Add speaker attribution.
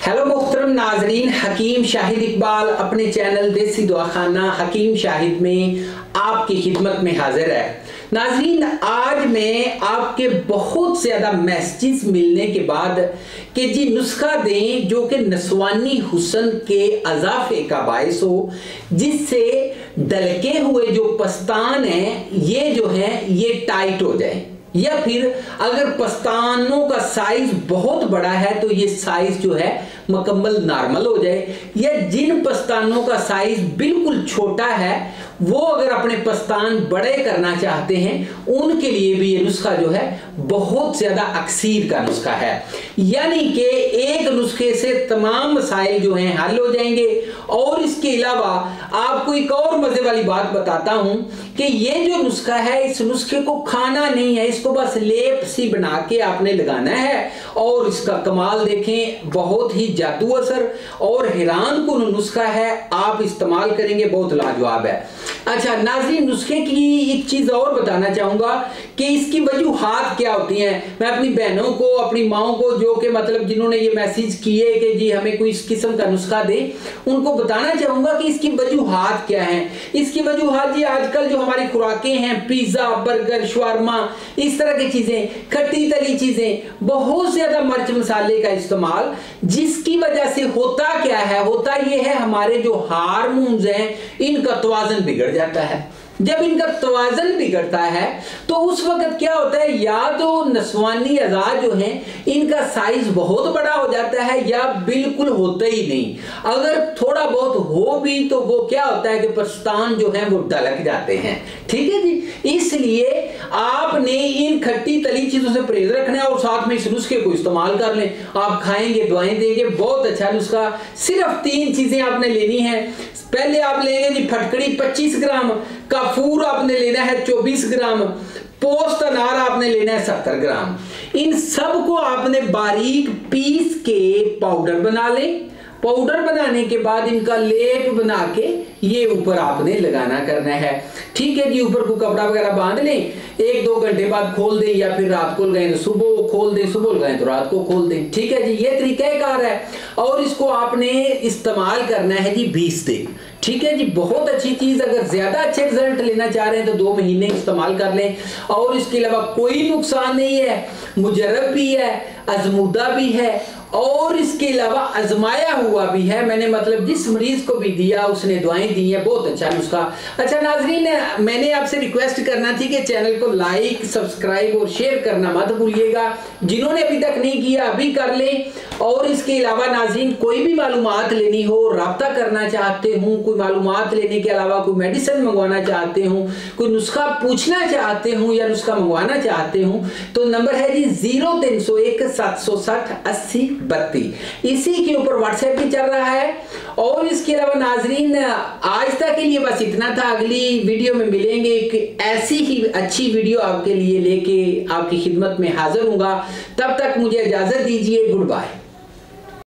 Speaker 1: Hello मुहतरम नाजरीन, हकीम शाहिद इकबाल अपने channel देसी दवाखाना हकीम शाहिद में आपकी खिदमत में हाजिर है। नाजरीन, आज मैं आपके बहुत ज़्यादा मैसेजेस मिलने के बाद कि जी नुस्खा दें जो कि नस्वानी हुस्न के अजाफे का बायस हो, जिससे डलके हुए जो पस्तान हैं ये जो है ये टाइट हो जाए, या फिर अगर पस्तानों का साइज बहुत बड़ा है तो ये साइज जो है मुकम्मल नॉर्मल हो जाए, या जिन पस्तानों का साइज बिल्कुल छोटा है वो अगर अपने पस्तान बड़े करना चाहते हैं उनके लिए भी ये नुस्खा जो है बहुत ज्यादा अक्सीर का नुस्खा है। यानी कि एक नुस्खे से तमाम मसाइल जो हैं हल हो जाएंगे। और इसके अलावा आपको एक और मजे वाली बात बताता हूं कि ये जो नुस्खा है इस नुस्खे को खाना नहीं है, इसको बस लेप सी बना के आपने लगाना है और इसका कमाल देखें, बहुत ही जादू असर और हैरान कुन नुस्खा है। आप इस्तेमाल करेंगे बहुत लाजवाब है। अच्छा नाज़रीन, नुस्खे की एक चीज और बताना चाहूंगा कि इसकी वजूहात क्या होती हैं। मैं अपनी बहनों को, अपनी माओ को, जो कि मतलब जिन्होंने ये मैसेज किए कि जी हमें कोई इस किस्म का नुस्खा दे, उनको बताना चाहूंगा कि इसकी वजूहात क्या है। इसकी वजूहात जी आजकल जो हमारी खुराकें हैं, पिज्जा, बर्गर, शवारमा, इस तरह की चीजें, खट्टी तली चीजें, बहुत ज्यादा मिर्च मसाले का इस्तेमाल, जिसकी वजह से होता क्या है, होता यह है हमारे जो हार्मोन्स हैं इनका तवाज़ुन बिगड़ जाता है। जब इनका तवाज़ुन बिगड़ता है तो उस वक्त क्या होता है, या तो नस्वानी अज़ा जो हैं इनका साइज बहुत बड़ा हो जाता है या बिल्कुल होता ही नहीं। अगर थोड़ा बहुत हो भी तो वो क्या होता है कि पस्तान जो है वो ढलक जाते हैं। ठीक है जी, इसलिए आपने इन खट्टी तली चीजों से परहेज रखना है और साथ में इस नुस्खे को इस्तेमाल कर लें। आप खाएंगे, दुआएं देंगे, बहुत अच्छा नुस्खा। सिर्फ 3 चीजें आपने लेनी है। पहले आप लेंगे जी फटकड़ी 25 ग्राम, काफूर आपने लेना है 24 ग्राम, पोस्त अनार आपने लेना है 70 ग्राम। इन सब को आपने बारीक पीस के पाउडर बना लें। पाउडर बनाने के बाद इनका लेप बना के ये ऊपर आपने लगाना करना है। ठीक है जी, ऊपर को कपड़ा वगैरह बांध लें, 1-2 घंटे बाद खोल दें, या फिर रात को लगाएं तो सुबह खोल दें, सुबह लगाएं तो रात को खोल दें। ठीक है जी, ये तरीकाकार है। और इसको आपने इस्तेमाल करना है जी 20 दिन। ठीक है जी, बहुत अच्छी चीज। अगर ज्यादा अच्छे रिजल्ट लेना चाह रहे हैं तो 2 महीने इस्तेमाल कर लें। और इसके अलावा कोई नुकसान नहीं है, मुजर्रब भी है, आजमूदा भी है और इसके अलावा आजमाया हुआ भी है। मैंने मतलब जिस मरीज को भी दिया उसने दुआएं दी है, बहुत अच्छा नुस्खा। अच्छा नाजरीन, मैंने आपसे रिक्वेस्ट करना थी कि चैनल को लाइक, सब्सक्राइब और शेयर करना मत भूलिएगा। जिन्होंने अभी तक नहीं किया अभी कर लें। और इसके अलावा नाजरीन, कोई भी मालूमात लेनी हो, राब्ता करना चाहते हूँ, कोई मालूमात लेने के अलावा कोई मेडिसिन मंगवाना चाहते हूँ, कोई नुस्खा पूछना चाहते हूँ या नुस्खा मंगवाना चाहते हूँ, तो नंबर है जी 0301 760 80 32। इसी के ऊपर व्हाट्सएप भी चल रहा है। और इसके अलावा नाजरीन, आज तक के लिए बस इतना था। अगली वीडियो में मिलेंगे, एक ऐसी ही अच्छी वीडियो आपके लिए लेके आपकी खिदमत में हाजिर हूँगा। तब तक मुझे इजाजत दीजिए। Good bye.